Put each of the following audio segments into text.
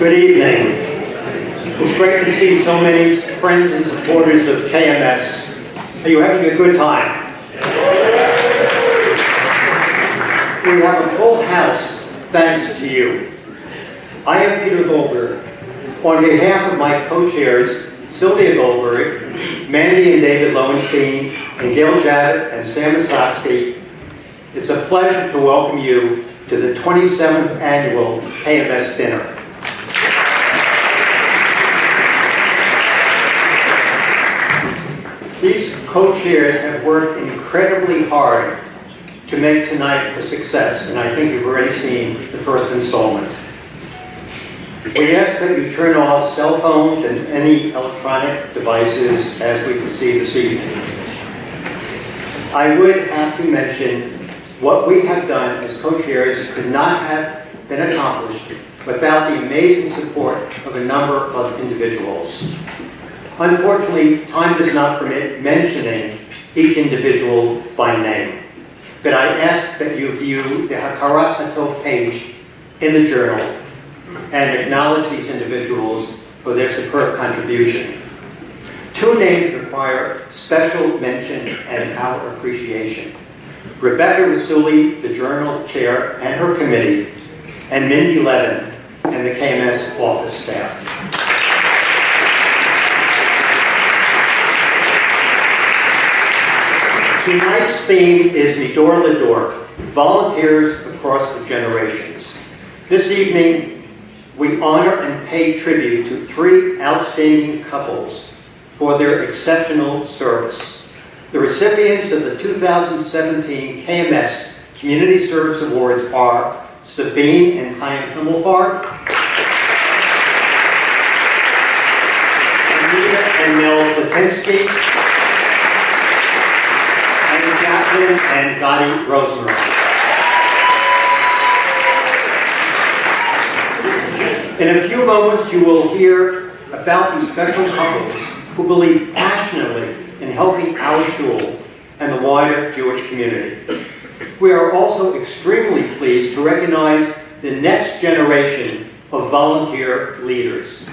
Good evening. It's great to see so many friends and supporters of KMS. Are you having a good time? We have a full house thanks to you. I am Peter Goldberg. On behalf of my co-chairs, Sylvia Goldberg, Mandy and David Lowenstein, and Gail Javit and Sam Osofsky, it's a pleasure to welcome you to the 27th Annual KMS Dinner. These co-chairs have worked incredibly hard to make tonight a success, and I think you've already seen the first installment. We ask that you turn off cell phones and any electronic devices as we proceed this evening. I would have to mention what we have done as co-chairs could not have been accomplished without the amazing support of a number of individuals. Unfortunately, time does not permit mentioning each individual by name, but I ask that you view the Hakaras Hatov page in the journal and acknowledge these individuals for their superb contribution. Two names require special mention and our appreciation. Rebecca Rasuli, the journal chair and her committee, and Mindy Levin and the KMS office staff. Tonight's theme is Midor Lador, volunteers across the generations. This evening, we honor and pay tribute to three outstanding couples for their exceptional service. The recipients of the 2017 KMS Community Service Awards are Sabine and Chaim Himmelfarb, Anita and Mel Plotinsky, Jaclyn and Gadi Rozmaryn. In a few moments, you will hear about these special couples who believe passionately in helping our shul and the wider Jewish community. We are also extremely pleased to recognize the next generation of volunteer leaders.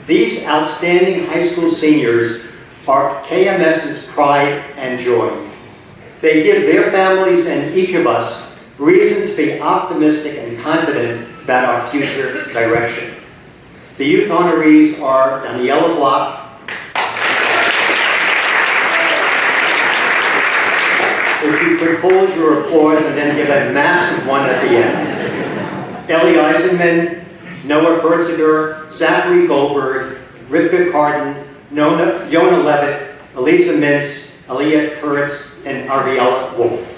These outstanding high school seniors are KMS's pride and joy. They give their families and each of us reason to be optimistic and confident about our future direction. The youth honorees are Daniela Block. If you could hold your applause and then give a massive one at the end. Ellie Eisenman, Noah Furtziger, Zachary Goldberg, Rivka Carden, Yona Levitt, Elisa Mintz, Aliyah Turitz, and Ariella Wolf.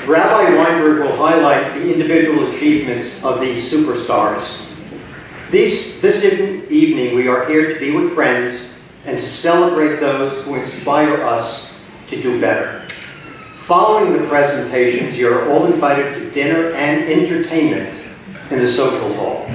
Rabbi Weinberg will highlight the individual achievements of these superstars. This evening, we are here to be with friends and to celebrate those who inspire us to do better. Following the presentations, you are all invited to dinner and entertainment in the social hall.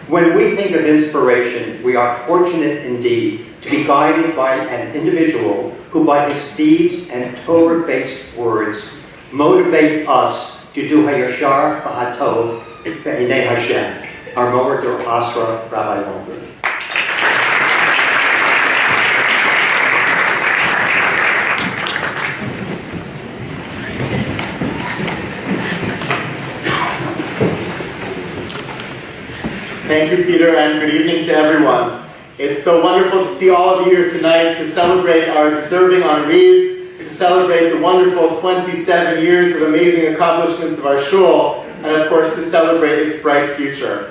When we think of inspiration, we are fortunate indeed to be guided by an individual who by his deeds and Torah-based words motivate us to do hayashar v'hatov be'inei Hashem. Our Moher Dor Asra, Rabbi Weinberg. Thank you, Peter, and good evening to everyone. It's so wonderful to see all of you here tonight to celebrate our deserving honorees, to celebrate the wonderful 27 years of amazing accomplishments of our shul, and of course to celebrate its bright future.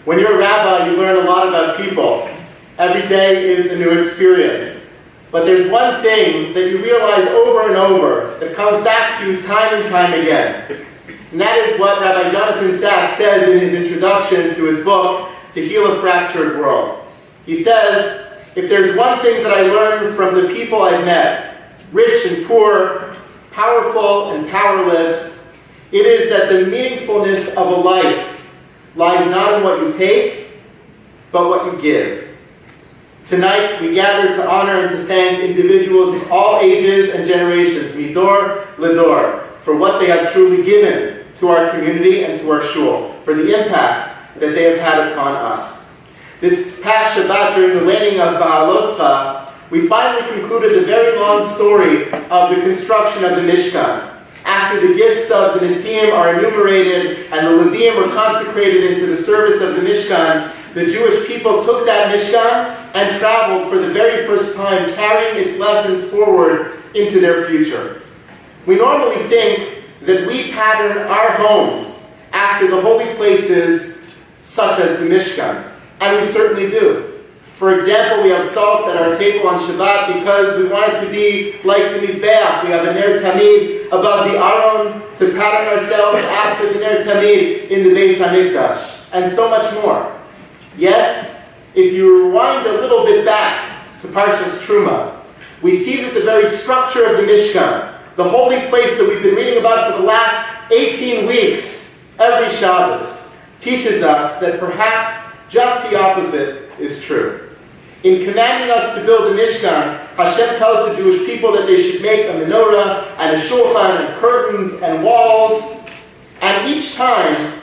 When you're a rabbi, you learn a lot about people. Every day is a new experience. But there's one thing that you realize over and over that comes back to you time and time again. And that is what Rabbi Jonathan Sachs says in his introduction to his book, To Heal a Fractured World. He says, if there's one thing that I learned from the people I've met, rich and poor, powerful and powerless, it is that the meaningfulness of a life lies not in what you take, but what you give. Tonight, we gather to honor and to thank individuals of all ages and generations, midor ledor, for what they have truly given to our community and to our shul, for the impact that they have had upon us. This past Shabbat, during the laying of Ba'aloscha, we finally concluded the very long story of the construction of the Mishkan. After the gifts of the Nisim are enumerated and the Leviim were consecrated into the service of the Mishkan, the Jewish people took that Mishkan and traveled for the very first time, carrying its lessons forward into their future. We normally think that we pattern our homes after the holy places such as the Mishkan, and we certainly do. For example, we have salt at our table on Shabbat because we want it to be like the Mizbeach. We have a Ner Tamid above the Aron to pattern ourselves after the Ner Tamid in the Beis HaMikdash, and so much more. Yet, if you rewind a little bit back to Parshas Truma, we see that the very structure of the Mishkan, the holy place that we've been reading about for the last 18 weeks, every Shabbos, teaches us that perhaps just the opposite is true. In commanding us to build a Mishkan, Hashem tells the Jewish people that they should make a menorah and a shulchan and curtains and walls. And each time,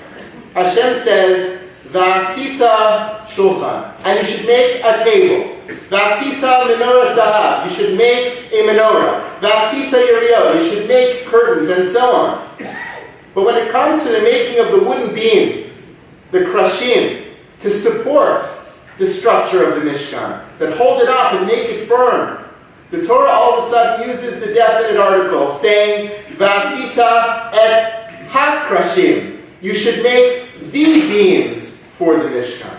Hashem says, V'asita shulchan, and you should make a table. V'asita menorah zahav, you should make a menorah. V'asita yeriot, you should make curtains, and so on. But when it comes to the making of the wooden beams, the krashim, to support the structure of the Mishkan, that hold it up and make it firm, the Torah all of a sudden uses the definite article, saying, V'asita et ha-krashim, you should make the beams for the Mishkan.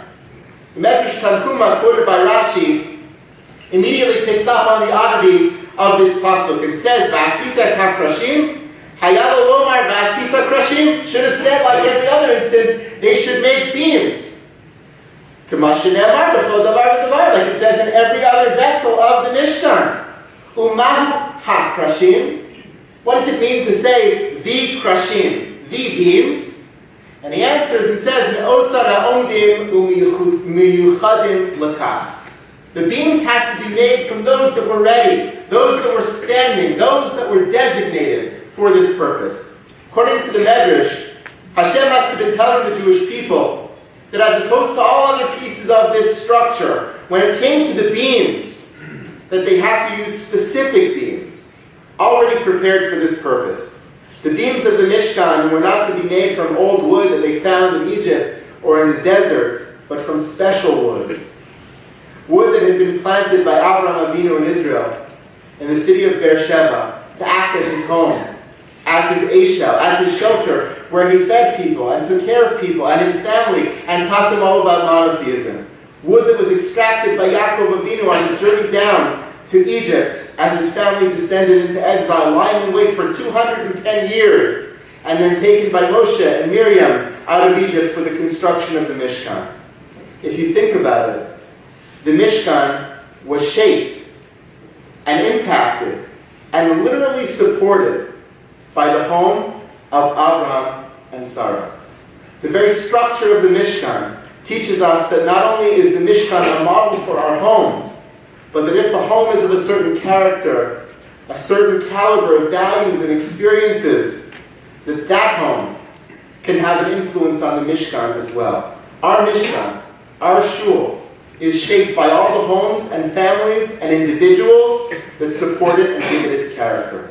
The Medrash Tanchuma, quoted by Rashi, immediately picks up on the oddity of this pasuk. It says, V'asita et ha-krashim, hayalo lomar v'asita krashim, should have said, like every other instance, they should make beams. Like it says in every other vessel of the Mishkan. Umahu ha-krashim. What does it mean to say the krashim, the beams? And he answers and says, Me'osan ha'omdim u'miyuchadim l'kach. The beams had to be made from those that were ready, those that were standing, those that were designated for this purpose. According to the Medrash, Hashem must have been telling the Jewish people that as opposed to all other pieces of this structure, when it came to the beams, that they had to use specific beams, already prepared for this purpose. The beams of the Mishkan were not to be made from old wood that they found in Egypt or in the desert, but from special wood. Wood that had been planted by Avraham Avinu in Israel, in the city of Beersheba, to act as his home, as his eshel, as his shelter, where he fed people and took care of people and his family and taught them all about monotheism. Wood that was extracted by Yaakov Avinu on his journey down to Egypt as his family descended into exile, lying in wait for 210 years, and then taken by Moshe and Miriam out of Egypt for the construction of the Mishkan. If you think about it, the Mishkan was shaped and impacted and literally supported by the home of Abraham and Sarah. The very structure of the Mishkan teaches us that not only is the Mishkan a model for our homes, but that if a home is of a certain character, a certain caliber of values and experiences, that that home can have an influence on the Mishkan as well. Our Mishkan, our shul, is shaped by all the homes and families and individuals that support it and give it its character.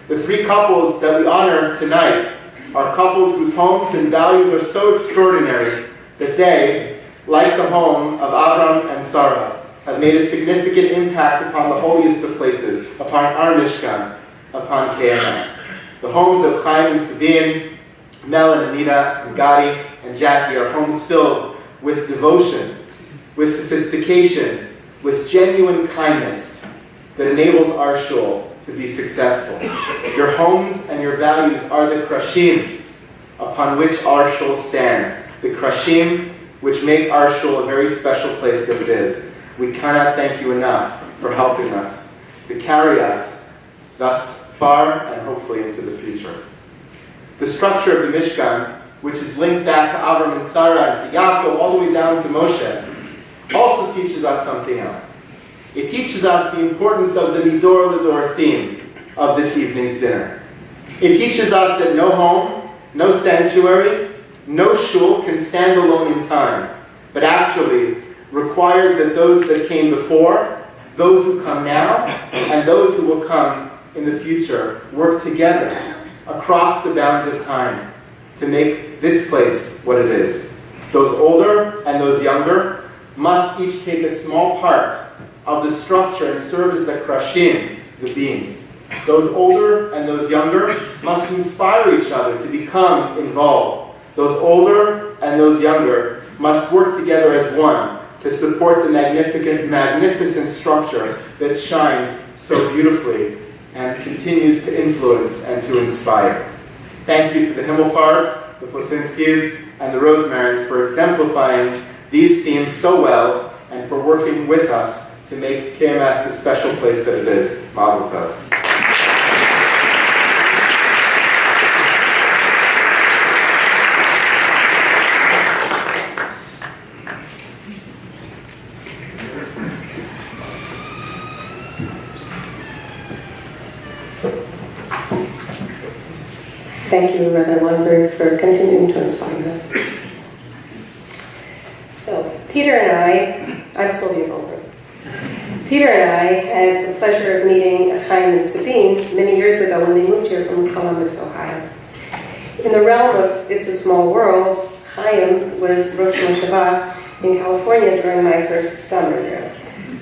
The three couples that we honor tonight are couples whose homes and values are so extraordinary that they, like the home of Avram and Sarah, have made a significant impact upon the holiest of places, upon our Mishkan, upon Kms. The homes of Chaim and Sabine, Mel Anita and Gadi and Jaclyn are homes filled with devotion, with sophistication, with genuine kindness that enables our shul to be successful. Your homes and your values are the krashim upon which our shul stands. The krashim which make our shul a very special place that it is. We cannot thank you enough for helping us to carry us thus far and hopefully into the future. The structure of the Mishkan, which is linked back to Avram and Sarah and to Yaakov all the way down to Moshe, also teaches us something else. it teaches us the importance of the Midor Lador theme of this evening's dinner. It teaches us that no home, no sanctuary, no shul can stand alone in time, but actually requires that those that came before, those who come now, and those who will come in the future work together across the bounds of time to make this place what it is. Those older and those younger must each take a small part of the structure and serve as the krashim, the beams. Those older and those younger must inspire each other to become involved. Those older and those younger must work together as one to support the magnificent structure that shines so beautifully and continues to influence and to inspire. Thank you to the Himmelfarbs, the Plotinskys, and the Rozmaryns for exemplifying these themes so well and for working with us to make KMS the special place that it is. Mazel tov. Thank you, Rabbi Weinberg, for continuing to inspire us. So, Peter and I'm Sylvia Goldberg. Peter and I had the pleasure of meeting Chaim and Sabine many years ago when they moved here from Columbus, Ohio. In the realm of It's a Small World, Chaim was Rosh Moshavah in California during my first summer there.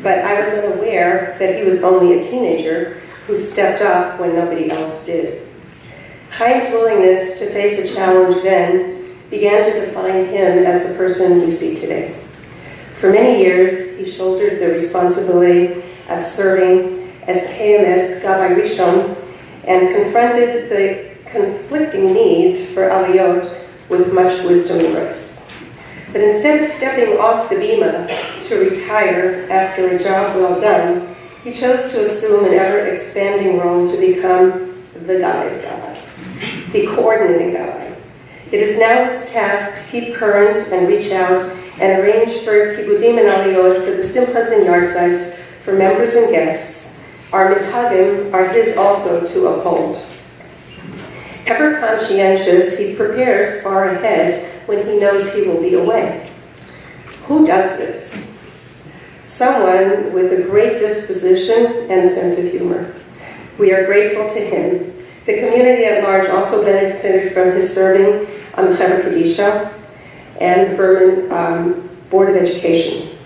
But I was unaware that he was only a teenager who stepped up when nobody else did. Chaim's willingness to face a challenge then began to define him as the person we see today. For many years, he shouldered the responsibility of serving as Kms Gala Dinner and confronted the conflicting needs for Aliyot with much wisdom and grace. But instead of stepping off the bima to retire after a job well done, he chose to assume an ever-expanding role to become the Kms Gala, the coordinating Gadi. It is now his task to keep current and reach out and arrange for kibudim and aliyot for the simchas and yahrzeits for members and guests. Our minhagim are his also to uphold. Ever conscientious, he prepares far ahead when he knows he will be away. Who does this? Someone with a great disposition and sense of humor. We are grateful to him. The community at large also benefited from his serving on the Chevra Kadisha and the Berman Board of Education.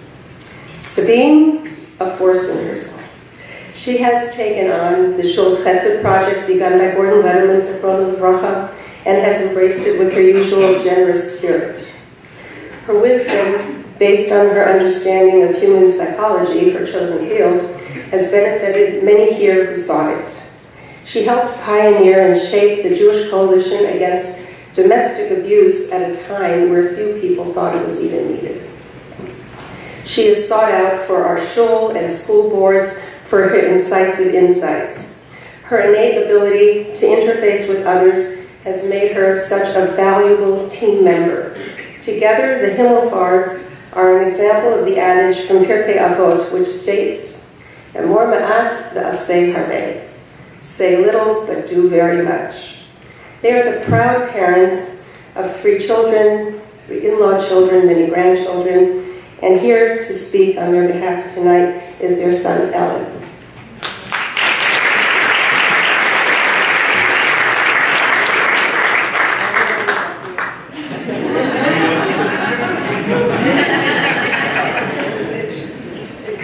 Sabine, a force in herself. She has taken on the Shul's Chesed project begun by Gordon Letterman, Zichrono Livracha, and has embraced it with her usual generous spirit. Her wisdom, based on her understanding of human psychology, her chosen field, has benefited many here who sought it. She helped pioneer and shape the Jewish coalition against domestic abuse at a time where few people thought it was even needed. She is sought out for our shul and school boards for her incisive insights. Her innate ability to interface with others has made her such a valuable team member. Together, the Himmelfarbs are an example of the adage from Pirkei Avot, which states, "Emor ma'at v'aseh harbeh." Say little, but do very much. They are the proud parents of 3 children, 3 in-law children, many grandchildren, and here to speak on their behalf tonight is their son, Ellen.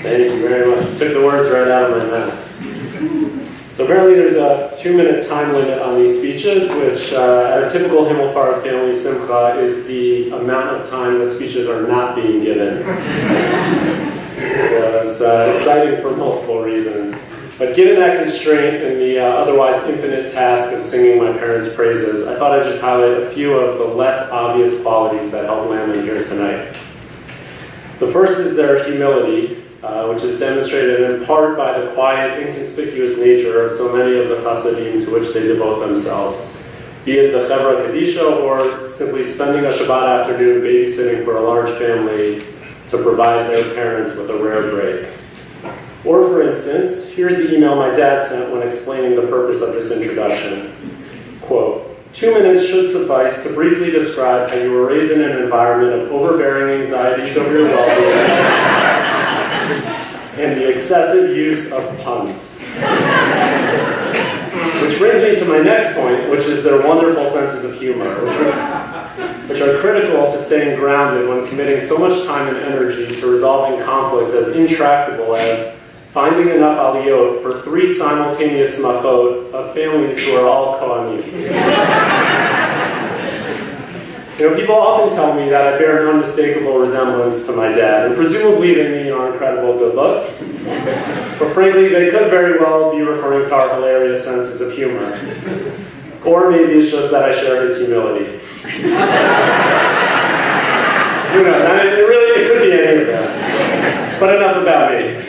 Thank you very much. You took the words right out of my mouth. So apparently there's a 2-minute time limit on these speeches, which at a typical Himmelfarb family simcha is the amount of time that speeches are not being given. So it's exciting for multiple reasons. But given that constraint and the otherwise infinite task of singing my parents' praises, I thought I'd just highlight a few of the less obvious qualities that help land them here tonight. The first is their humility, which is demonstrated in part by the quiet, inconspicuous nature of so many of the chasadim to which they devote themselves, be it the Chevra Kadisha or simply spending a Shabbat afternoon babysitting for a large family to provide their parents with a rare break. Or for instance, here's the email my dad sent when explaining the purpose of this introduction. Quote, 2 minutes should suffice to briefly describe how you were raised in an environment of overbearing anxieties over your well-being and the excessive use of puns. Which brings me to my next point, which is their wonderful senses of humor, which are critical to staying grounded when committing so much time and energy to resolving conflicts as intractable as finding enough aliyot for 3 simultaneous smachot of families who are all Kohanim. People often tell me that I bear an unmistakable resemblance to my dad, and presumably they mean our incredible good looks. But frankly, they could very well be referring to our hilarious senses of humor. Or maybe it's just that I share his humility. Who knows? It could be any of that. But enough about me.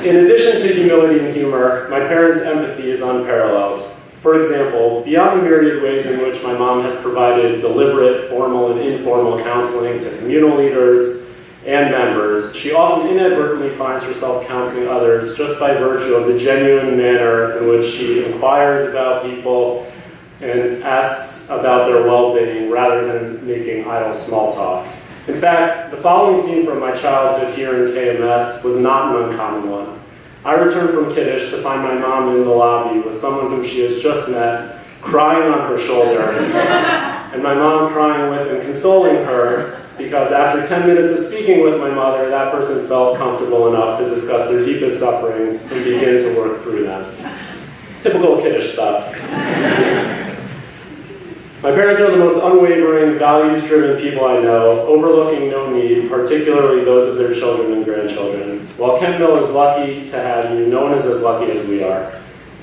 In addition to humility and humor, my parents' empathy is unparalleled. For example, beyond the myriad ways in which my mom has provided deliberate, formal, and informal counseling to communal leaders and members, she often inadvertently finds herself counseling others just by virtue of the genuine manner in which she inquires about people and asks about their well-being rather than making idle small talk. In fact, the following scene from my childhood here in KMS was not an uncommon one. I returned from Kiddush to find my mom in the lobby with someone whom she has just met, crying on her shoulder, and my mom crying with and consoling her because after 10 minutes of speaking with my mother, that person felt comfortable enough to discuss their deepest sufferings and begin to work through them. Typical Kiddush stuff. My parents are the most unwavering, values-driven people I know, overlooking no need, particularly those of their children and grandchildren. While Kent Mill is lucky to have you, no one is as lucky as we are.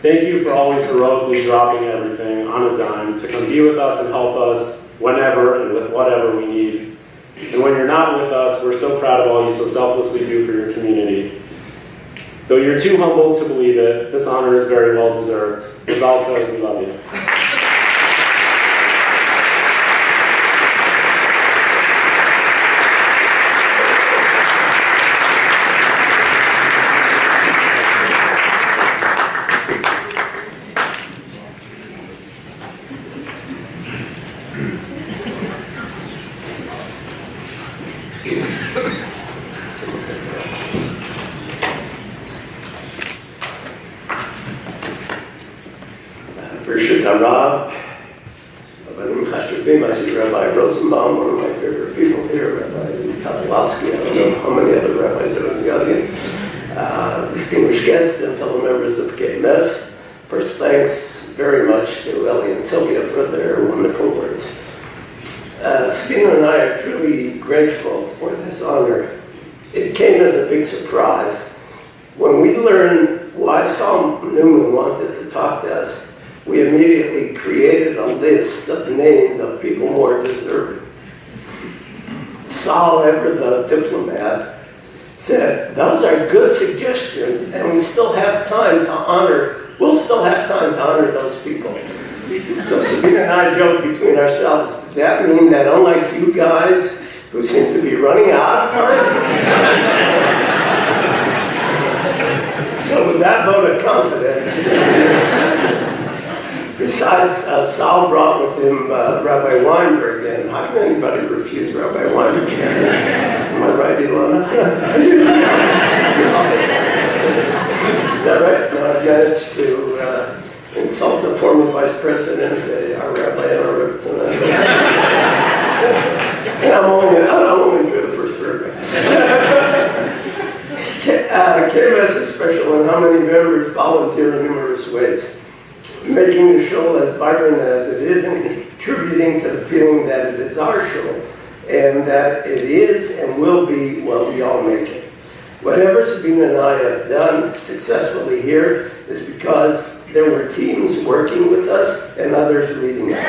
Thank you for always heroically dropping everything on a dime to come be with us and help us whenever and with whatever we need. And when you're not with us, we're so proud of all you so selflessly do for your community. Though you're too humble to believe it, this honor is very well deserved. Rizalto, we love you. I see Rabbi Rosenbaum, one of my favorite people here, Rabbi Kavalowski. I don't know how many other rabbis are in the audience. Distinguished guests and fellow members of KMS. First, thanks very much to Ellie and Sylvia for their wonderful words. Sabine and I are truly grateful for this honor. It came as a big surprise. When we learned why Saul Newman wanted to talk to us, we immediately created a list of names of people more deserving. Saul, ever the diplomat, said, those are good suggestions, and we'll still have time to honor those people. So Sabine and I joked between ourselves, does that mean that unlike you guys, who seem to be running out of time? So with that vote of confidence, besides, Saul brought with him Rabbi Weinberg, and how can anybody refuse Rabbi Weinberg? Am I right, Ilana? Is that right? Now I've managed to insult the former vice president, our rabbi, and our representative. And I'm only through the first paragraph. KMS is special in how many members volunteer in numerous ways, making the show as vibrant as it is and contributing to the feeling that it is our show and that it is and will be what we all make it. Whatever Sabine and I have done successfully here is because there were teams working with us and others leading us.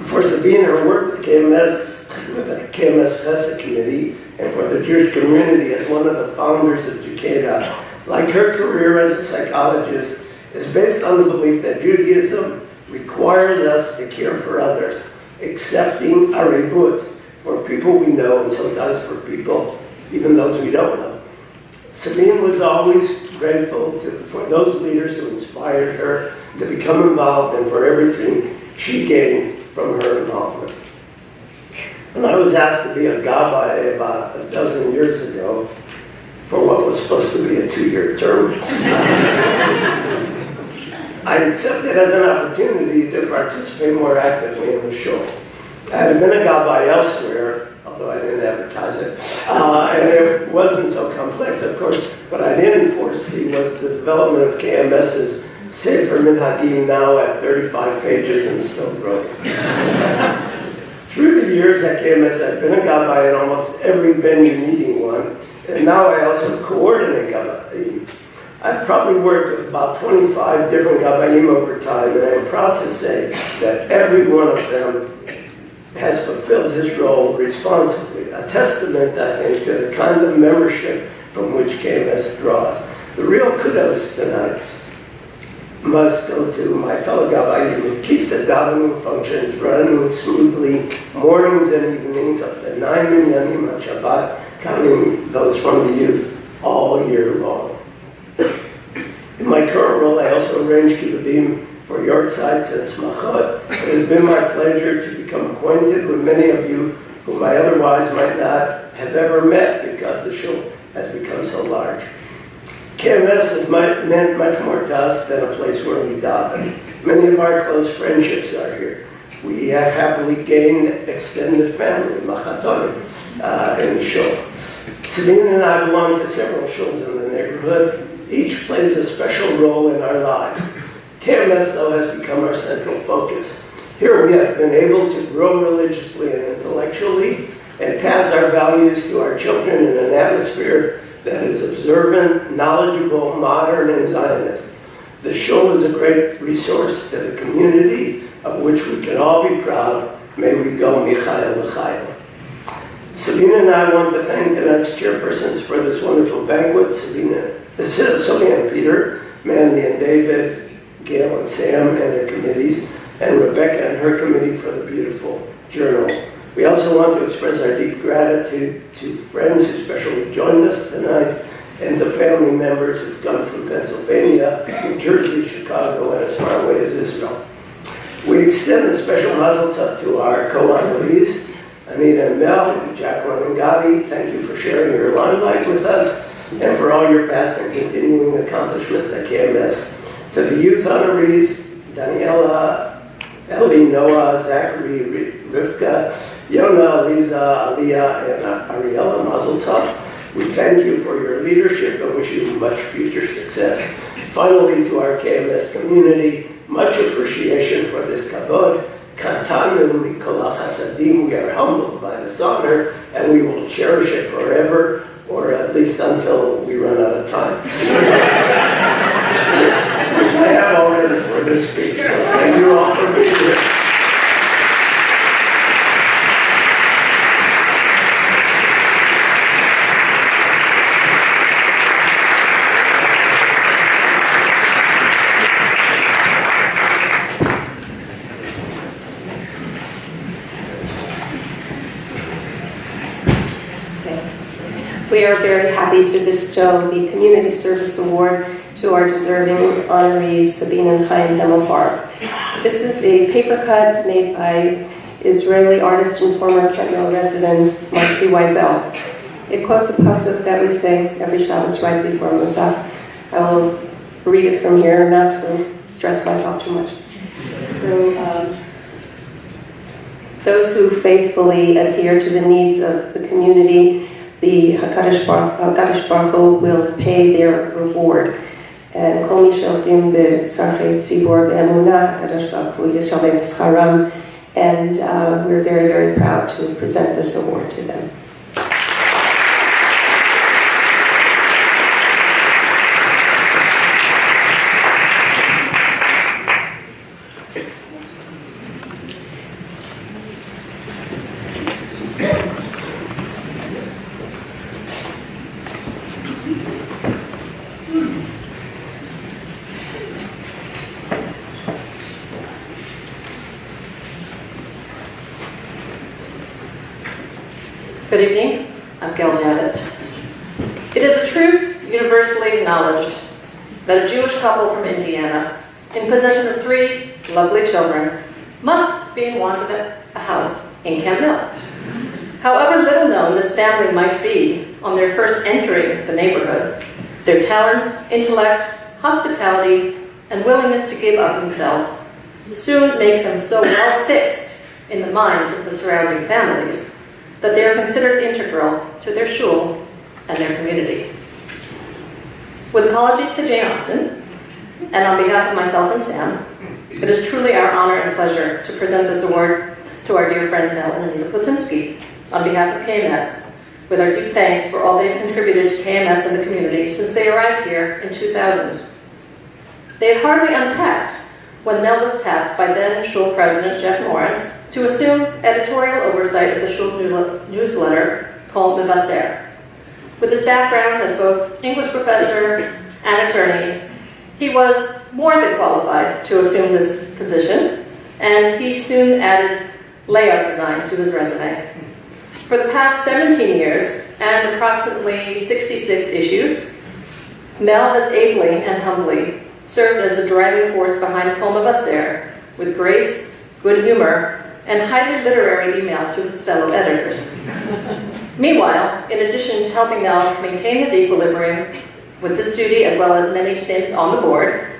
For Sabine, her work with the KMS Chesed Committee and for the Jewish community as one of the founders of Jaclyn, like her career as a psychologist, is based on the belief that Judaism requires us to care for others, accepting arivut for people we know and sometimes for people, even those we don't know. Sabine was always grateful for those leaders who inspired her to become involved and for everything she gained from her involvement. When I was asked to be a gabbai about a dozen years ago for what was supposed to be a 2-year term, I accepted as an opportunity to participate more actively in the show. I had been a gabbai elsewhere, although I didn't advertise it, and it wasn't so complex, of course. What I didn't foresee was the development of KMS's Sefer Minhagim, now at 35 pages and still growing. Through the years at KMS, I've been a gabbai in almost every venue needing one, and now I also coordinate gabbai. I've probably worked with about 25 different gabbaim over time, and I am proud to say that every one of them has fulfilled his role responsibly, a testament, I think, to the kind of membership from which KMS draws. The real kudos tonight must go to my fellow gabbaim who keep the davening functions running smoothly, mornings and evenings, up to 9 minyanim on Shabbat, counting those from the youth all year long. In my current role, I also arrange kibbudim for yortzites and smachot. It has been my pleasure to become acquainted with many of you whom I otherwise might not have ever met because the show has become so large. KMS has meant much more to us than a place where we daven. Many of our close friendships are here. We have happily gained extended family, machatonim, in the show. Sabine and I belong to several shows in the neighborhood. Each plays a special role in our lives. KMS, though, has become our central focus. Here we have been able to grow religiously and intellectually and pass our values to our children in an atmosphere that is observant, knowledgeable, modern, and Zionist. The show is a great resource to the community of which we can all be proud. May we go Michael L'chaim. Sabine and I want to thank tonight's chairpersons for this wonderful banquet. Sylvia and Peter, Mandy and David, Gail and Sam and their committees, and Rebecca and her committee for the beautiful journal. We also want to express our deep gratitude to friends who specially joined us tonight and to family members who've come from Pennsylvania, New Jersey, Chicago, and as far away as Israel. We extend a special mazel tov to our co-honorees, Anita and Mel, Jaclyn and Gadi. Thank you for sharing your limelight with us and for all your past and continuing accomplishments at KMS. To the youth honorees, Daniela, Ellie, Noah, Zachary, Rivka, Yona, Lisa, Aliyah, and Ariella, mazel tov. We thank you for your leadership and wish you much future success. Finally, to our KMS community, much appreciation for this kavod. Katanu mikol chasadim. We are humbled by this honor, and we will cherish it forever, or at least until we run out of time. Which I have already for this speech, so thank you all for being here. We are very happy to bestow the Community Service Award to our deserving honorees, Sabine and Chaim Himmelfarb. This is a paper cut made by Israeli artist and former Kentmill resident Marcy Wiesel. It quotes a pasuk that we say every Shabbos right before Musaf. I will read it from here, not to stress myself too much. So, those who faithfully adhere to the needs of the community, the HaKadosh Baruch Hu will pay their reward. And Kol Mi Shovdim B'Tzarchei Tzibor B'Emunah, HaKadosh Baruch Hu Yishalem Scharam. And we're very, very proud to present this award to them. Good evening, I'm Gail Janet. It is a truth universally acknowledged that a Jewish couple from Indiana, in possession of 3 lovely children, must be in want of a house in Camp Mill. However little known this family might be on their first entering the neighborhood, their talents, intellect, hospitality, and willingness to give of themselves soon make them so well fixed in the minds of the surrounding families that they are considered integral to their shul and their community. With apologies to Jane Austen, and on behalf of myself and Sam, it is truly our honor and pleasure to present this award to our dear friends Mel and Anita Plotinsky on behalf of KMS, with our deep thanks for all they've contributed to KMS and the community since they arrived here in 2000. They had hardly unpacked when Mel was tapped by then Shul President Jeff Lawrence to assume editorial oversight of the Shul's newsletter called Mevaser. With his background as both English professor and attorney, he was more than qualified to assume this position, and he soon added layout design to his resume. For the past 17 years and approximately 66 issues, Mel has ably and humbly served as the driving force behind Kol Mevaser with grace, good humor, and highly literary emails to his fellow editors. Meanwhile, in addition to helping Mel maintain his equilibrium with this duty as well as many stints on the board,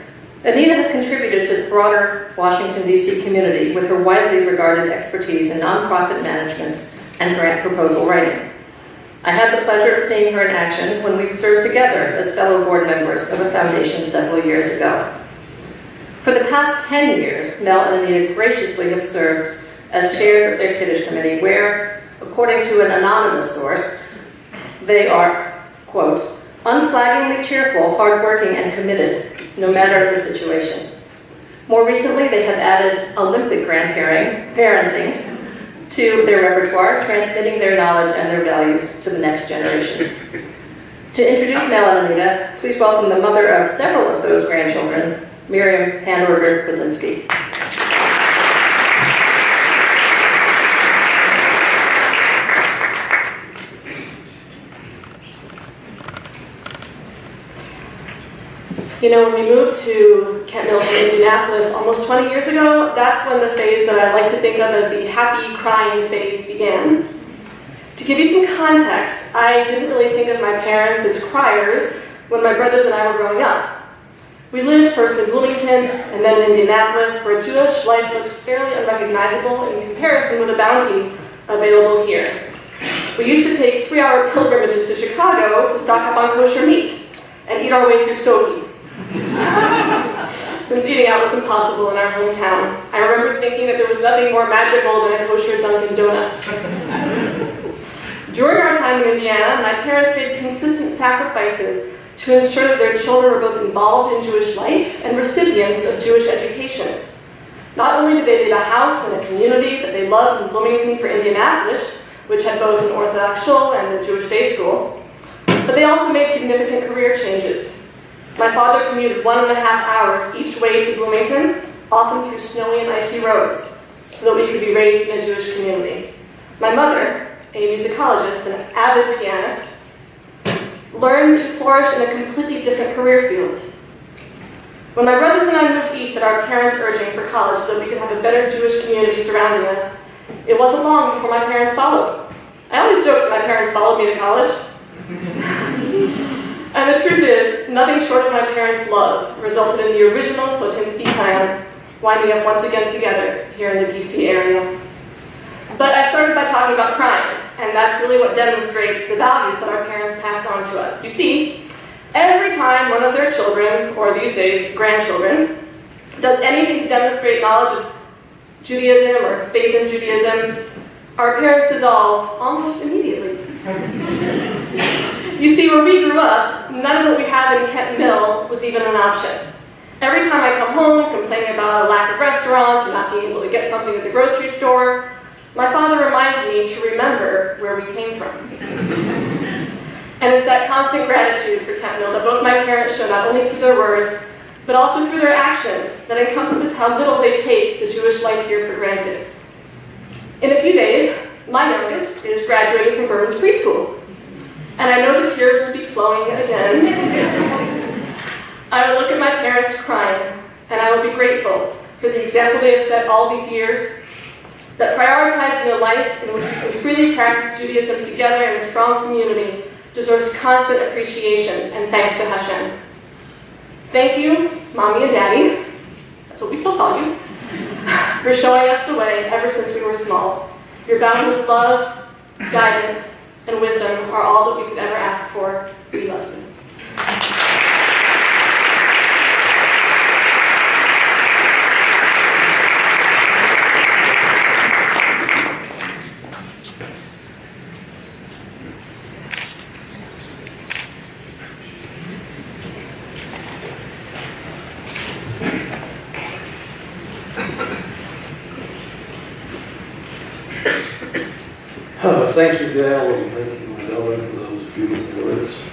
Anita has contributed to the broader Washington, D.C. community with her widely regarded expertise in nonprofit management and grant proposal writing. I had the pleasure of seeing her in action when we served together as fellow board members of a foundation several years ago. For the past 10 years, Mel and Anita graciously have served as chairs of their Kiddush committee where, according to an anonymous source, they are, quote, unflaggingly cheerful, hardworking, and committed, no matter the situation. More recently, they have added Olympic parenting to their repertoire, transmitting their knowledge and their values to the next generation. To introduce Mel and Anita, please welcome the mother of several of those grandchildren, Miriam Handorger Plotinsky. You know, when we moved to Camp Mill from Indianapolis almost 20 years ago, that's when the phase that I like to think of as the happy crying phase began. To give you some context, I didn't really think of my parents as criers when my brothers and I were growing up. We lived first in Bloomington and then in Indianapolis, where Jewish life looks fairly unrecognizable in comparison with the bounty available here. We used to take 3-hour pilgrimages to Chicago to stock up on kosher meat and eat our way through Skokie. Since eating out was impossible in our hometown, I remember thinking that there was nothing more magical than a kosher Dunkin' Donuts. During our time in Indiana, my parents made consistent sacrifices to ensure that their children were both involved in Jewish life and recipients of Jewish educations. Not only did they leave a house and a community that they loved in Bloomington for Indianapolis, which had both an Orthodox shul and a Jewish day school, but they also made significant career changes. My father commuted 1.5 hours each way to Bloomington, often through snowy and icy roads, so that we could be raised in a Jewish community. My mother, a musicologist and an avid pianist, learned to flourish in a completely different career field. When my brothers and I moved east at our parents' urging for college so that we could have a better Jewish community surrounding us, it wasn't long before my parents followed. I always joked that my parents followed me to college. And the truth is, nothing short of my parents' love resulted in the original Plotinsky clan winding up once again together here in the DC area. But I started by talking about crying, and that's really what demonstrates the values that our parents passed on to us. You see, every time one of their children, or these days, grandchildren, does anything to demonstrate knowledge of Judaism or faith in Judaism, our parents dissolve almost immediately. You see, where we grew up, none of what we have in Camp Mill was even an option. Every time I come home complaining about a lack of restaurants or not being able to get something at the grocery store, my father reminds me to remember where we came from. And it's that constant gratitude for Camp Mill that both my parents show not only through their words, but also through their actions that encompasses how little they take the Jewish life here for granted. In a few days, my youngest is graduating from Berman's preschool. And I know the tears will be flowing again I would look at my parents crying, and I would be grateful for the example they have set all these years, that prioritizing a life in which we can freely practice Judaism together in a strong community deserves constant appreciation and thanks to Hashem. Thank you, Mommy and Daddy, that's what we still call you, for showing us the way ever since we were small. Your boundless love, guidance, and wisdom are all that we could ever ask for. We love you. Thank you, Gail, and thank you, Adela, for those beautiful words.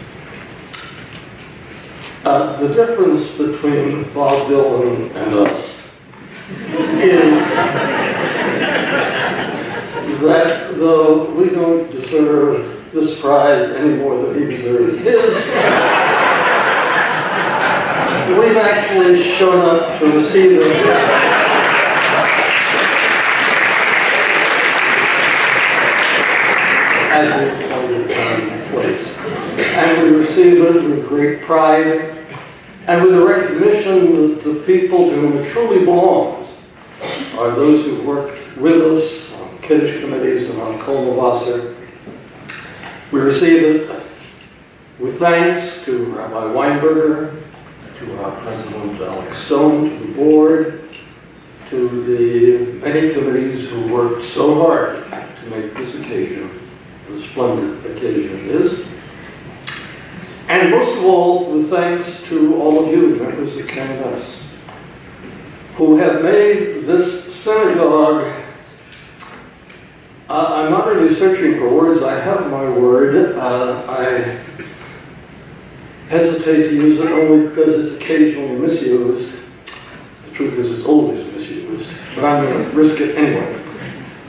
The difference between Bob Dylan and us is that though we don't deserve this prize any more than he deserves his, we've actually shown up to receive it. As the appointed time and place. And we receive it with great pride and with the recognition that the people to whom it truly belongs are those who worked with us on Kiddush committees and on Kol Mavasser. We receive it with thanks to Rabbi Weinberger, to our President Alex Stone, to the board, to the many committees who worked so hard to make this occasion the splendid occasion it is. And most of all, with thanks to all of you, members of Kms, who have made this synagogue, I'm not really searching for words, I have my word. I hesitate to use it only because it's occasionally misused. The truth is it's always misused, but I'm going to risk it anyway.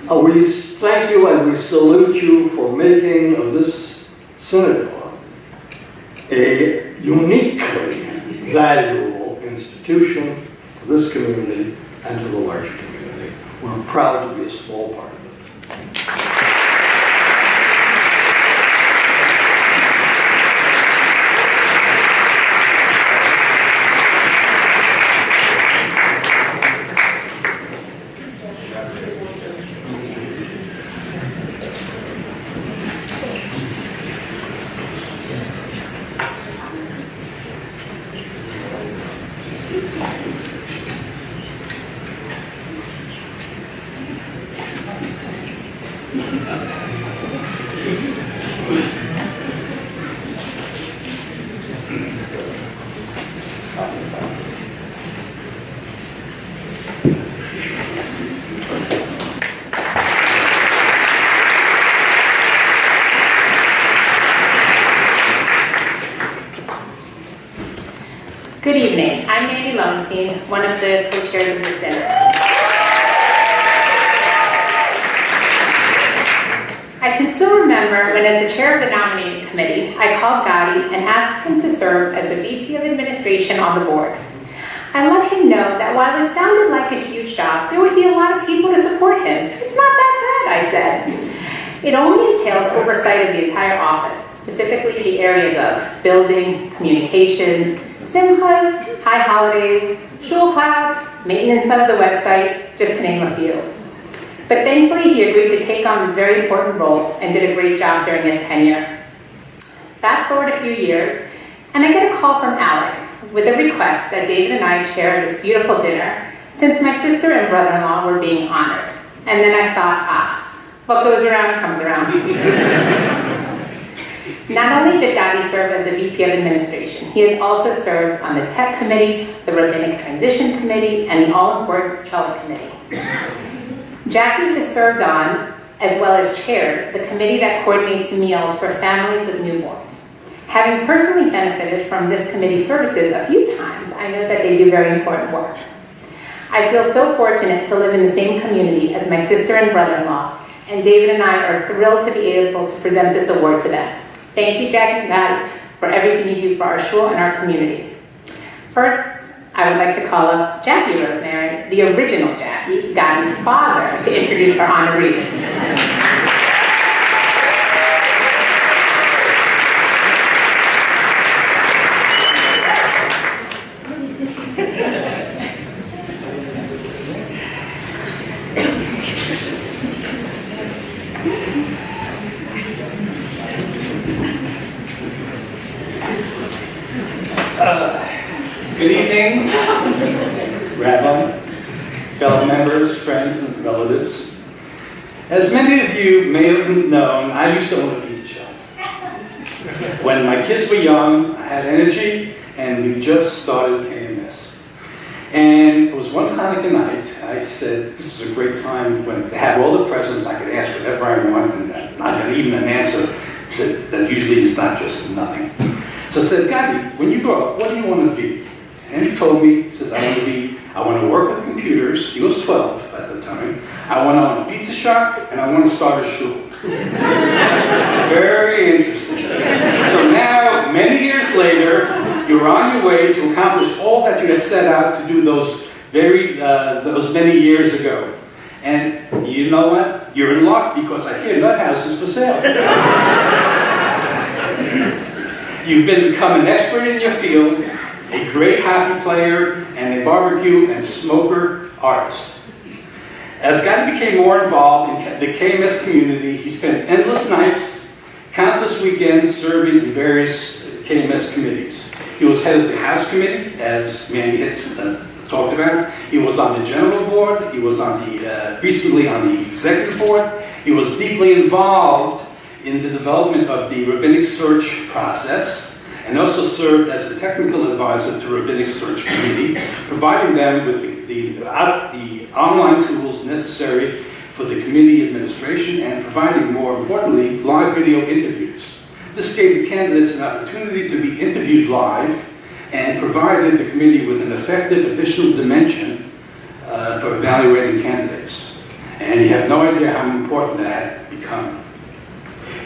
We thank you and we salute you for making of this synagogue a uniquely valuable institution to this community and to the larger community. We're proud to be a small part of it. Good evening. I'm Mandy Lowenstein, one of the co-chairs of this dinner. I can still remember when, as the chair of the nominating committee, I called Gadi and asked him to serve as the VP of administration on the board. I let him know that while it sounded like a huge job, there would be a lot of people to support him. It's not that bad, I said. It only entails oversight of the entire office, specifically the areas of building, communications, simchas, high holidays, shul cloud, maintenance of the website, just to name a few. But thankfully, he agreed to take on this very important role and did a great job during his tenure. Fast forward a few years, and I get a call from Alec with a request that David and I chair this beautiful dinner since my sister and brother-in-law were being honored. And then I thought, what goes around comes around. Not only did Gadi serve as the VP of Administration, he has also served on the Tech Committee, the Rabbinic Transition Committee, and the all-important Chellah Committee. Jackie has served on, as well as chaired, the committee that coordinates meals for families with newborns. Having personally benefited from this committee's services a few times, I know that they do very important work. I feel so fortunate to live in the same community as my sister and brother-in-law, and David and I are thrilled to be able to present this award to them. Thank you, Jackie and Gadi, for everything you do for our shul and our community. First, I would like to call up Jackie Rozmaryn, the original Jackie, Gadi's father, to introduce her honorees. Good evening, Rabbi, fellow members, friends, and relatives. As many of you may have known, I used to own a pizza shop. When my kids were young, I had energy, and we just started KMS. And it was one Hanukkah night, I said, this is a great time when they have all the presents, I could ask whatever I want, and I'm not going to even an answer. He said, that usually is not just nothing. So I said, Gadi, when you grow up, what do you want to be? And he told me, he says, I want to work with computers. He was 12 at the time. I want to own a pizza shop, and I want to start a shul. Very interesting. So now, many years later, you're on your way to accomplish all that you had set out to do those many years ago. And you know what? You're in luck, because I hear nut houses for sale. You've become an expert in your field, a great hockey player, and a barbecue and smoker artist. As Gadi became more involved in the KMS community, he spent endless nights, countless weekends serving in various KMS committees. He was head of the House Committee, as Manny had talked about. He was on the General Board. He was recently on the Executive Board. He was deeply involved in the development of the rabbinic search process, and also served as a technical advisor to Rabbinic Search Committee, providing them with the online tools necessary for the committee administration, and providing, more importantly, live video interviews. This gave the candidates an opportunity to be interviewed live, and provided the committee with an effective additional dimension for evaluating candidates. And you have no idea how important that had become.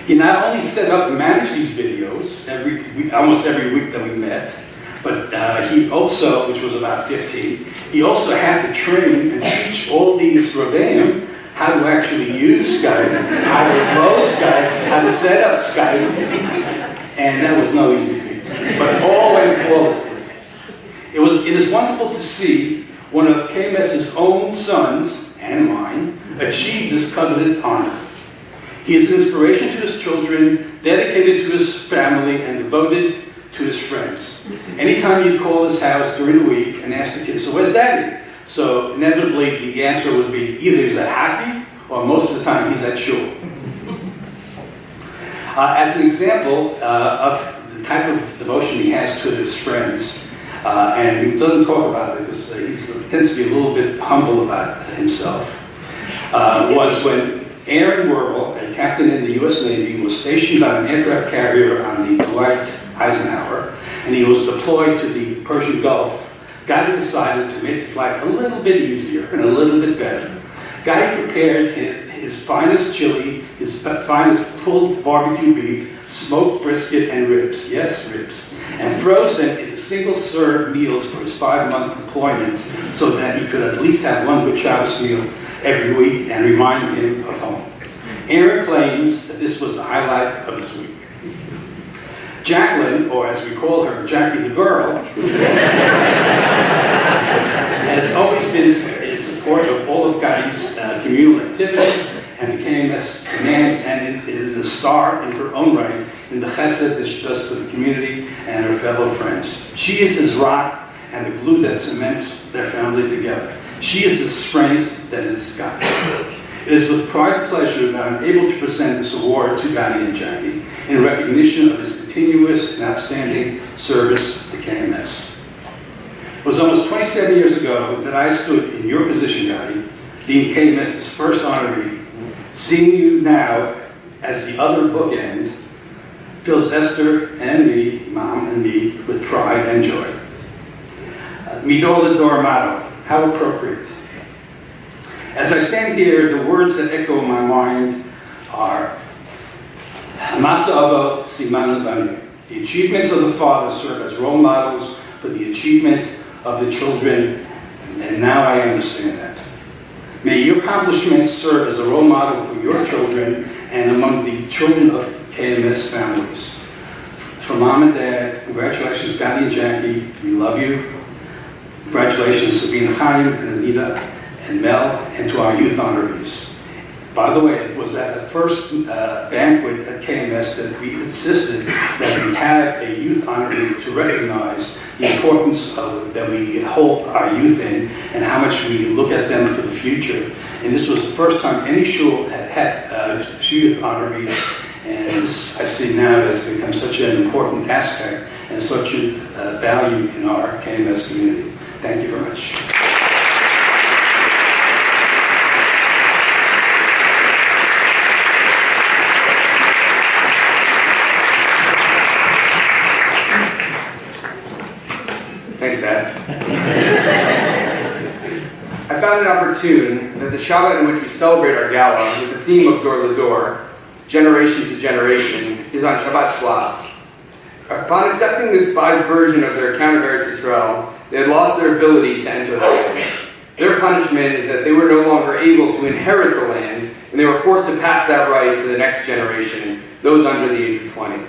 He not only set up and managed these videos almost every week that we met, but he also, which was about 15, he also had to train and teach all these Rebbeim how to actually use Skype, how to load Skype, how to set up Skype, and that was no easy feat. But all went flawlessly. It is wonderful to see one of KMS's own sons, and mine, achieve this coveted honor. He is an inspiration to his children, dedicated to his family, and devoted to his friends. Anytime you'd call his house during the week and ask the kids, so where's Daddy? So inevitably the answer would be either he's at hockey, or most of the time he's at shul. As an example of the type of devotion he has to his friends, and he doesn't talk about it because he tends to be a little bit humble about himself, was when Aaron Werble, a captain in the U.S. Navy, was stationed on an aircraft carrier on the Dwight Eisenhower, and he was deployed to the Persian Gulf. Gadi decided to make his life a little bit easier and a little bit better. Gadi prepared his finest chili, his finest pulled barbecue beef, smoked brisket, and ribs, yes, ribs, and froze them into single-serve meals for his 5-month deployment so that he could at least have one good Shabbos meal every week and remind him of home. Aaron claims that this was the highlight of his week. Jaclyn, or as we call her, Jackie the girl, has always been in support of all of Gadi's communal activities and the KMS demands, and is a star in her own right in the chesed that she does to the community and her fellow friends. She is his rock and the glue that cements their family together. She is the strength that is Gadi. It is with pride and pleasure that I'm able to present this award to Gadi and Jackie in recognition of his continuous and outstanding service to KMS. It was almost 27 years ago that I stood in your position, Gadi, being KMS's first honoree. Seeing you now as the other bookend fills Esther and me, Mom and me, with pride and joy. Midol Ador Motto, how appropriate. As I stand here, the words that echo in my mind are Masa Avot Siman Lebanu. The achievements of the father serve as role models for the achievement of the children, and now I understand that. May your accomplishments serve as a role model for your children and among the children of KMS families. For Mom and Dad, congratulations, Gadi and Jackie, we love you. Congratulations, Sabine, Chaim, and Anita, and Mel, and to our youth honorees. By the way, it was at the first banquet at KMS that we insisted that we have a youth honoree to recognize the importance of that we hold our youth in and how much we look at them for the future. And this was the first time any shul had youth honorees, and this, I see now, has become such an important aspect and such a value in our KMS community. Thank you very much. Thanks, Dad. I found it opportune that the Shabbat in which we celebrate our gala with the theme of Dor Lador, generation to generation, is on Shabbat Shlach. Upon accepting the despised version of their account of Eretz Yisrael, they had lost their ability to enter the land. Their punishment is that they were no longer able to inherit the land, and they were forced to pass that right to the next generation, those under the age of 20.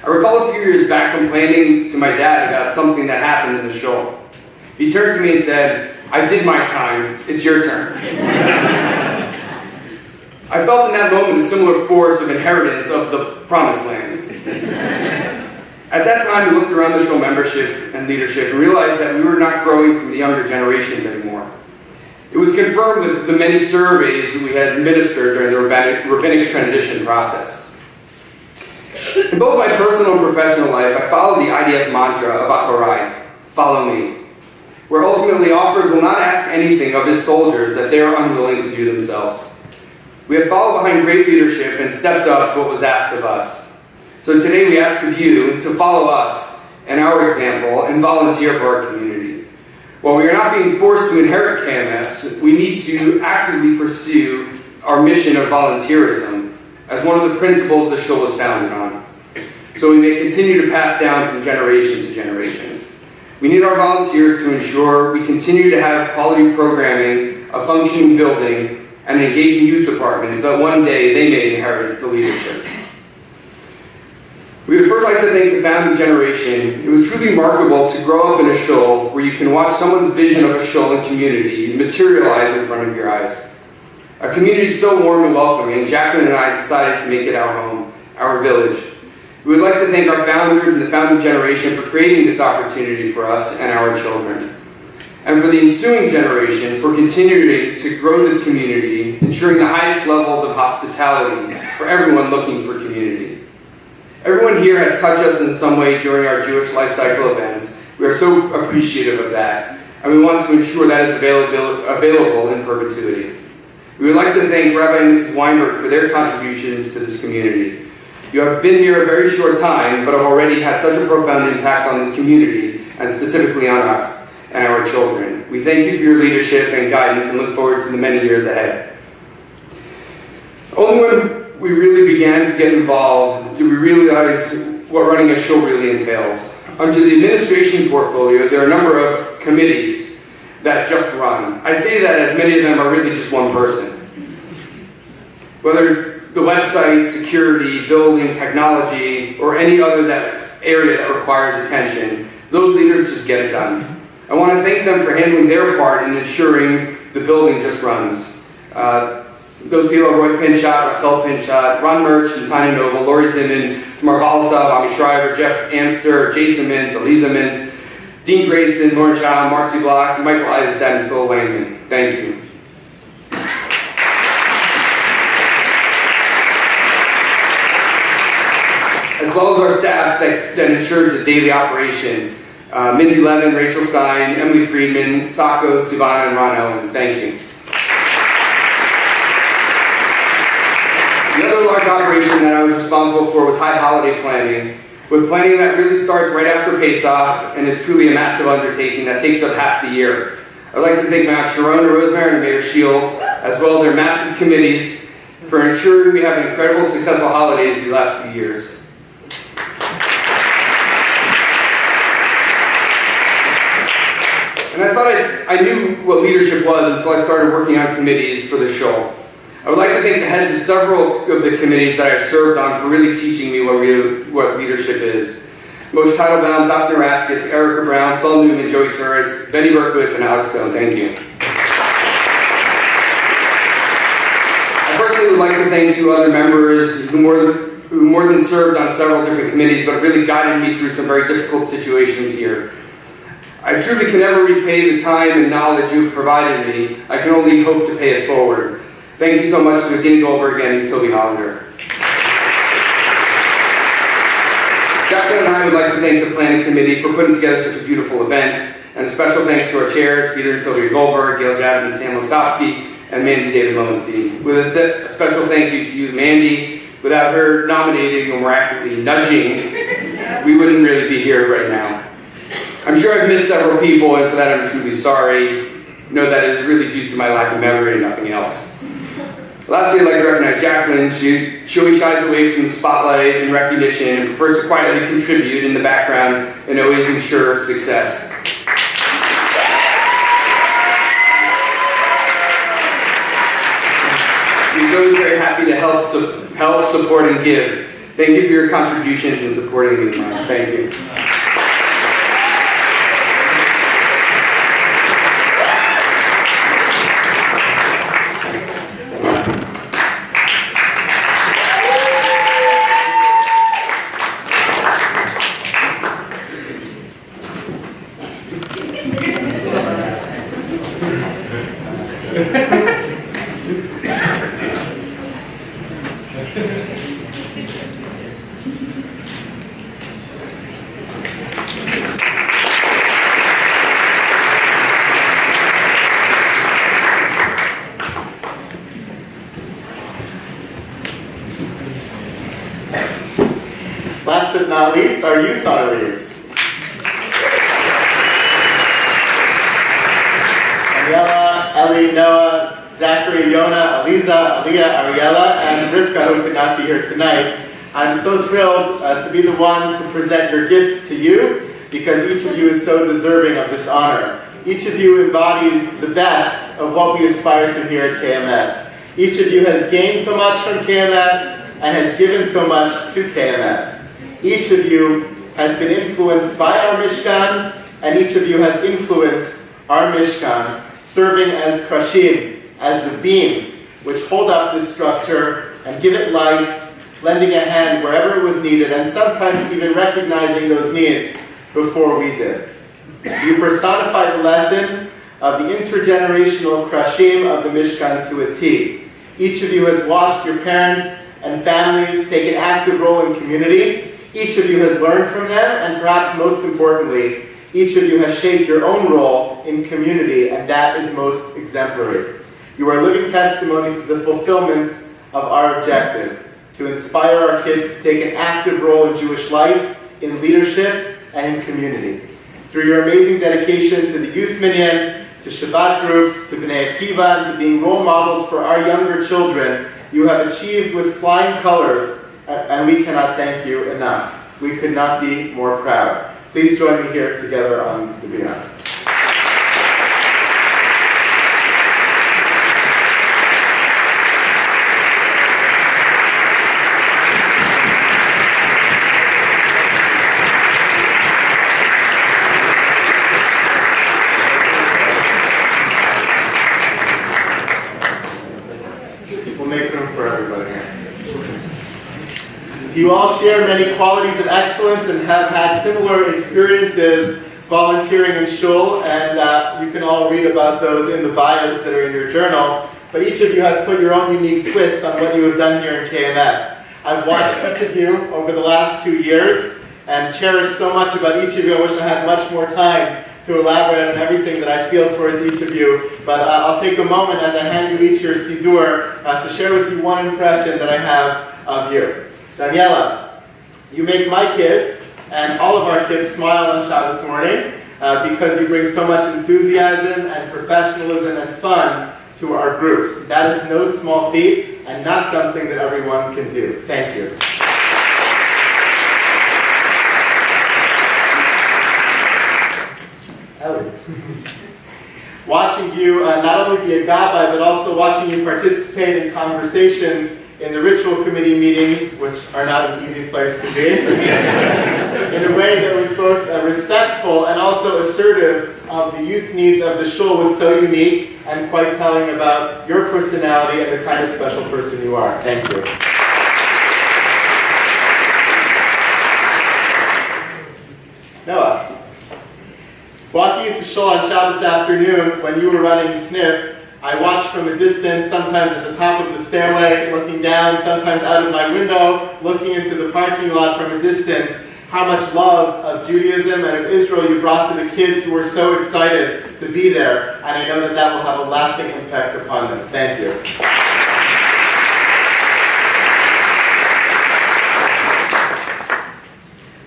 I recall a few years back complaining to my dad about something that happened in the shul. He turned to me and said, "I did my time, it's your turn." I felt in that moment a similar force of inheritance of the promised land. At that time, we looked around the shul membership and leadership and realized that we were not growing from the younger generations anymore. It was confirmed with the many surveys we had administered during the rabbinic transition process. In both my personal and professional life, I followed the IDF mantra of Acharai, follow me, where ultimately offers will not ask anything of his soldiers that they are unwilling to do themselves. We had followed behind great leadership and stepped up to what was asked of us. So today we ask of you to follow us and our example and volunteer for our community. While we are not being forced to inherit KMS, we need to actively pursue our mission of volunteerism as one of the principles the shul was founded on, so we may continue to pass down from generation to generation. We need our volunteers to ensure we continue to have quality programming, a functioning building, and engaging youth departments so that one day they may inherit the leadership. We would first like to thank the founding generation. It was truly remarkable to grow up in a shul where you can watch someone's vision of a shul and community materialize in front of your eyes. A community so warm and welcoming, Jaclyn and I decided to make it our home, our village. We would like to thank our founders and the founding generation for creating this opportunity for us and our children. And for the ensuing generations for continuing to grow this community, ensuring the highest levels of hospitality for everyone looking for community. Everyone here has touched us in some way during our Jewish life cycle events. We are so appreciative of that, and we want to ensure that is available in perpetuity. We would like to thank Rabbi and Mrs. Weinberg for their contributions to this community. You have been here a very short time, but have already had such a profound impact on this community, and specifically on us and our children. We thank you for your leadership and guidance and look forward to the many years ahead. Only when we really began to get involved did we realize what running a shul really entails. Under the administration portfolio, there are a number of committees that just run. I say that as many of them are really just one person. Whether it's the website, security, building, technology, or any other area that requires attention, those leaders just get it done. I want to thank them for handling their part in ensuring the building just runs. Those people are Roy Pinchot, Rachel Pinchot, Ron Murch, and Tanya Noble, Lori Zimmon, Tamar Valsav, Ami Shriver, Jeff Amster, Jason Mintz, Eliza Mintz, Dean Grayson, Lauren Shaw, Marcy Block, Michael Eisenstadt, and Phil Langman. Thank you. As well as our staff that ensures the daily operation. Mindy Levin, Rachel Stein, Emily Friedman, Sacco, Sivana, and Ron Owens. Thank you. The other large operation that I was responsible for was high holiday planning, with planning that really starts right after Pesach and is truly a massive undertaking that takes up half the year. I'd like to thank Matt Sharon, Rozmaryn, and Mayor Shields, as well as their massive committees for ensuring we have incredible, successful holidays these last few years. I knew what leadership was until I started working on committees for the show. I would like to thank the heads of several of the committees that I've served on for really teaching me what leadership is. Moshe Teitelbaum, Daphne Raskis, Erica Brown, Saul Newman, Joey Turitz, Benny Berkowitz, and Alex Stone. Thank you. I personally would like to thank two other members who more than served on several different committees, but have really guided me through some very difficult situations here. I truly can never repay the time and knowledge you've provided me. I can only hope to pay it forward. Thank you so much to Adina Goldberg and Toby Hollander. Jaclyn and I would like to thank the planning committee for putting together such a beautiful event, and a special thanks to our chairs, Peter and Sylvia Goldberg, Gail Javin, Sam Losowski, and Mandy David Lowenstein. With a special thank you to you, Mandy. Without her nominating or miraculously nudging, we wouldn't really be here right now. I'm sure I've missed several people, and for that I'm truly sorry. Know that it is really due to my lack of memory and nothing else. Lastly, I'd like to recognize Jaclyn. She always shies away from the spotlight and recognition and prefers to quietly contribute in the background and always ensure success. She's always very happy to help, support, and give. Thank you for your contributions and supporting me, Mom. Thank you. Last but not least, our youth honorees. Ariella, Ellie, Noah, Zachary, Yona, Aliza, Aliyah, Ariella, and Rivka, who could not be here tonight. I'm so thrilled to be the one to present your gifts to you, because each of you is so deserving of this honor. Each of you embodies the best of what we aspire to here at KMS. Each of you has gained so much from KMS and has given so much to KMS. Each of you has been influenced by our Mishkan, and each of you has influenced our Mishkan, serving as krashim, as the beams which hold up this structure and give it life, lending a hand wherever it was needed, and sometimes even recognizing those needs before we did. You personify the lesson of the intergenerational krashim of the Mishkan to a T. Each of you has watched your parents and families take an active role in community. Each of you has learned from them, and perhaps most importantly, each of you has shaped your own role in community, and that is most exemplary. You are a living testimony to the fulfillment of our objective, to inspire our kids to take an active role in Jewish life, in leadership, and in community. Through your amazing dedication to the youth minyan, to Shabbat groups, to B'nai Akiva, and to being role models for our younger children, you have achieved with flying colors, and we cannot thank you enough. We could not be more proud. Please join me here together on the Beyond. We'll make room for everybody here. You all share many qualities of excellence and have had similar experiences volunteering in shul, and you can all read about those in the bios that are in your journal, but each of you has put your own unique twist on what you have done here in KMS. I've watched each of you over the last 2 years and cherished so much about each of you. I wish I had much more time to elaborate on everything that I feel towards each of you, but I'll take a moment as I hand you each your Siddur to share with you one impression that I have of you. Daniela, you make my kids and all of our kids smile on Shabbos morning because you bring so much enthusiasm and professionalism and fun to our groups. That is no small feat and not something that everyone can do. Thank you. Ellie. watching you not only be a gabbai, but also watching you participate in conversations in the ritual committee meetings, which are not an easy place to be, in a way that was both respectful and also assertive of the youth needs of the shul was so unique and quite telling about your personality and the kind of special person you are. Thank you. Noah, walking into shul on Shabbos afternoon when you were running sniff, I watched from a distance, sometimes at the top of the stairway, looking down, sometimes out of my window, looking into the parking lot from a distance, how much love of Judaism and of Israel you brought to the kids who were so excited to be there, and I know that that will have a lasting impact upon them. Thank you.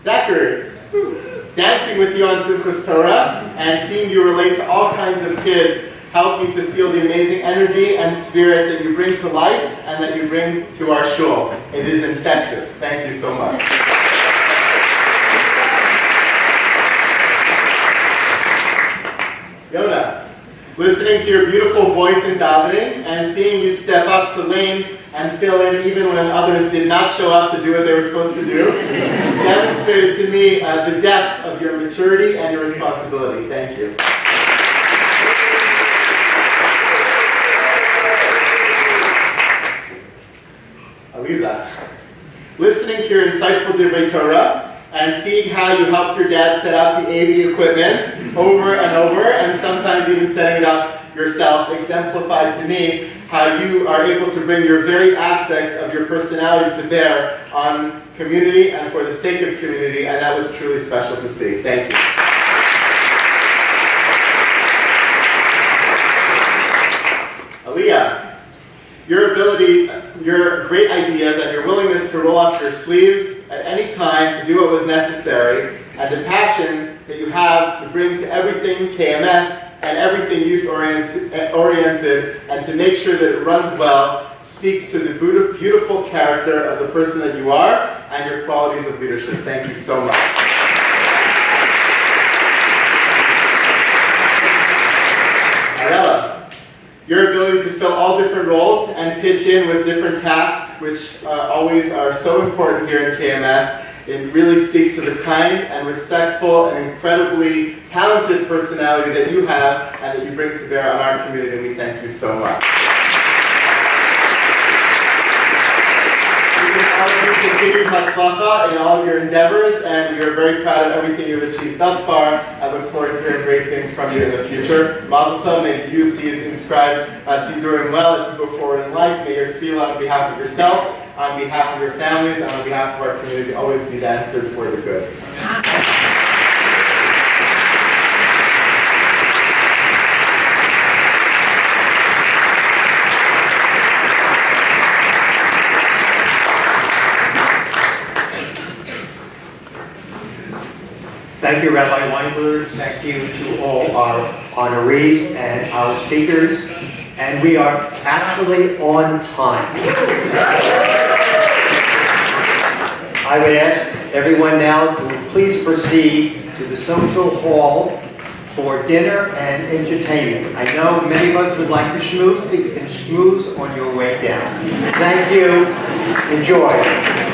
Zachary, dancing with you on Simchas Torah and seeing you relate to all kinds of kids helped me to feel the amazing energy and spirit that you bring to life and that you bring to our shul. It is infectious. Thank you so much. Yona, listening to your beautiful voice in davening and seeing you step up to lane and fill in even when others did not show up to do what they were supposed to do, demonstrated to me the depth of your maturity and your responsibility. Thank you. Aliza, listening to your insightful Divrei Torah and seeing how you helped your dad set up the AV equipment over and over, and sometimes even setting it up yourself, exemplified to me how you are able to bring your very aspects of your personality to bear on community and for the sake of community, and that was truly special to see. Thank you. Aliyah, your ability, your great ideas, and your willingness to roll up your sleeves at any time to do what was necessary, and the passion that you have to bring to everything KMS and everything youth-oriented, and to make sure that it runs well, speaks to the beautiful character of the person that you are and your qualities of leadership. Thank you so much. Ariella, your ability to fill all different roles and pitch in with different tasks, which always are so important here in KMS, it really speaks to the kind and respectful and incredibly talented personality that you have and that you bring to bear on our community, and we thank you so much. All of you continue Hatzlacha in all of your endeavors, and we are very proud of everything you've achieved thus far. I look forward to hearing great things from you in the future. Mazel tov, may you use these inscribed Sidurim well as you go forward in life. May your tefillah on behalf of yourself, on behalf of your families, and on behalf of our community always be answered for the good. Thank you, Rabbi Weinberg. Thank you to all our honorees and our speakers. And we are actually on time. I would ask everyone now to please proceed to the social hall for dinner and entertainment. I know many of us would like to schmooze, but you can schmooze on your way down. Thank you. Enjoy.